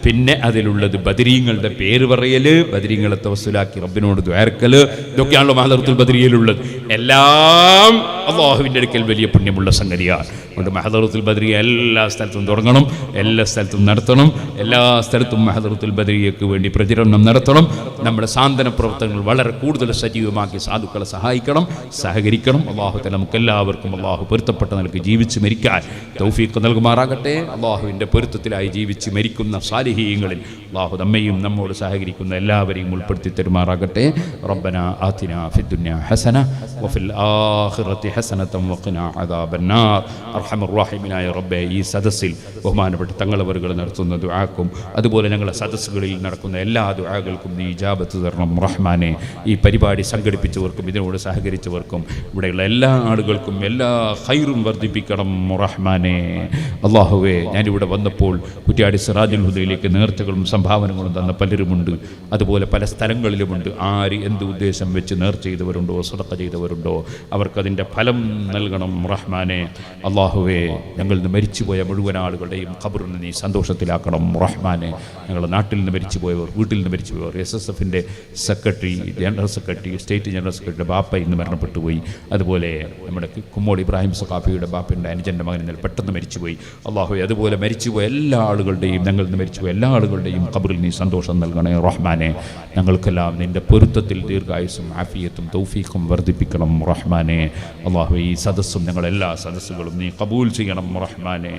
പിന്നെ അതിലുള്ളത് ബദരീങ്ങളുടെ പേര് പറയല്, ബദരീങ്ങളെ തവസ്സുലാക്കി റബ്ബിനോട് ദുആർക്കല്. ഇതൊക്കെയാണല്ലോ മഹദറത്തുൽ ബദരിയയിലുള്ളത്. എല്ലാം അല്ലാഹുവിൻ്റെ അടുക്കൽ വലിയ പുണ്യമുള്ള സംഗതിയാണ്. അതുകൊണ്ട് മഹദറത്തുൽ ബദരിയ എല്ലാ സ്ഥലത്തും തുടങ്ങണം, എല്ലാ സ്ഥലത്തും നടത്തണം, എല്ലാ സ്ഥലത്തും മഹദറത്തുൽ ബദരിയക്ക് വേണ്ടി പ്രചരണം നടത്തണം. നമ്മുടെ സാന്ത്വന പ്രവർത്തനങ്ങൾ വളരെ കൂടുതൽ സജീവമാക്കി സാധുക്കളെ സഹായിക്കണം, സഹകരിക്കണം. അല്ലാഹു തആല നമുക്ക് എല്ലാവർക്കും അല്ലാഹു പൊരുത്തപ്പെട്ട നിലയ്ക്ക് ജീവിച്ച് മരിക്കാൻ തൗഫീഖ് നൽകുമാറാകട്ടെ. അല്ലാഹുവിൻ്റെ പൊരുത്തത്തിലായി ജീവിച്ച് മരിക്കുന്ന സാലിഹീങ്ങളിൽ അല്ലാഹു നമ്മയും നമ്മോട് സഹകരിക്കുന്ന എല്ലാവരെയും ഉൾപ്പെടുത്തി തരുമാറാകട്ടെ. റബ്ബനാ ആതിനാ ഫിദ്ദുനിയ ഹസന വഫിൽ ആഖിറതി ഹസനതൻ വഖിനാ അദാബന്നാർ. അർഹമർ റഹീമിനായ റബ്ബേ, ഈ സദസ്സിൽ ബഹുമാനപ്പെട്ട തങ്ങളവറുകൾ നടത്തുന്ന ദുആക്കും അതുപോലെ ഞങ്ങളുടെ സദസ്സുകളിൽ നടക്കുന്ന എല്ലാ ദുആകൾക്കും നീ ഇജാബത്ത് തരണം റഹ്മാനെ. ഈ പരിപാടി സംഘടിപ്പിച്ചവർക്കും ഇതിനോട് സഹകരിച്ചവർക്കും ഇവിടെയുള്ള എല്ലാ ആളുകൾക്കും എല്ലാ ഖൈറും വർദ്ധിപ്പിക്കണം റഹ്മാനെ. അല്ലാഹുവേ, ഞാനിവിടെ വന്നപ്പോൾ കുറ്റ്യാടി സിറാജുൽ ഹുദയിലേക്ക് നേർച്ചകളും സംഭാവനകളും തന്ന പലരുമുണ്ട്, അതുപോലെ പല സ്ഥലങ്ങളിലുമുണ്ട്. ആര് എന്ത് ഉദ്ദേശം വെച്ച് നേർച്ച ചെയ്തവരുണ്ടോ, സദഖ ചെയ്തവരുണ്ടോ, അവർക്കതിൻ്റെ ഫലം നൽകണം റഹ്മാനെ. അല്ലാഹുവേ, ഞങ്ങളിൽ നിന്ന് മരിച്ചുപോയ മുഴുവൻ ആളുകളുടെയും ഖബറിനെ നീ സന്തോഷത്തിലാക്കണം റഹ്മാനെ. ഞങ്ങളുടെ നാട്ടിൽ നിന്ന് മരിച്ചുപോയവർ, വീട്ടിൽ നിന്ന് മരിച്ചുപോയവർ, SSFൻ്റെ secretary, general secretary, state general സെക്രട്ടറിയുടെ ബാപ്പ ഇന്ന് മരണപ്പെട്ടുപോയി. അതുപോലെ നമ്മുടെ കുമ്മോൾ ഇബ്രാഹിം സഖാഫിയുടെ ബാപ്പയുടെ അനുജൻ്റെ മകൻ ഇന്നലെ പെട്ടെന്ന് മരിച്ചുപോയി. അല്ലാഹുവേ, അതുപോലെ മരിച്ചുപോയ എല്ലാ ആളുകളുടെയും, ഞങ്ങളിൽ നിന്ന് മരിച്ചുപോയ എല്ലാ ആളുകളുടെയും ഖബറിൽ നീ സന്തോഷം നൽകണേ റഹ്മാനെ. ഞങ്ങൾക്കെല്ലാം നിൻ്റെ പൊരുത്തത്തിൽ ദീർഘായുസ്സും ആഫിയത്തും തൗഫീഖും വർദ്ധിപ്പിക്കണം റഹ്മാനെ. അല്ലാഹുവേ, ഈ സദസ്സും ഞങ്ങളെല്ലാ സദസ്സുകളും നീ ഖബൂൽ ചെയ്യണം റഹ്മാനെ.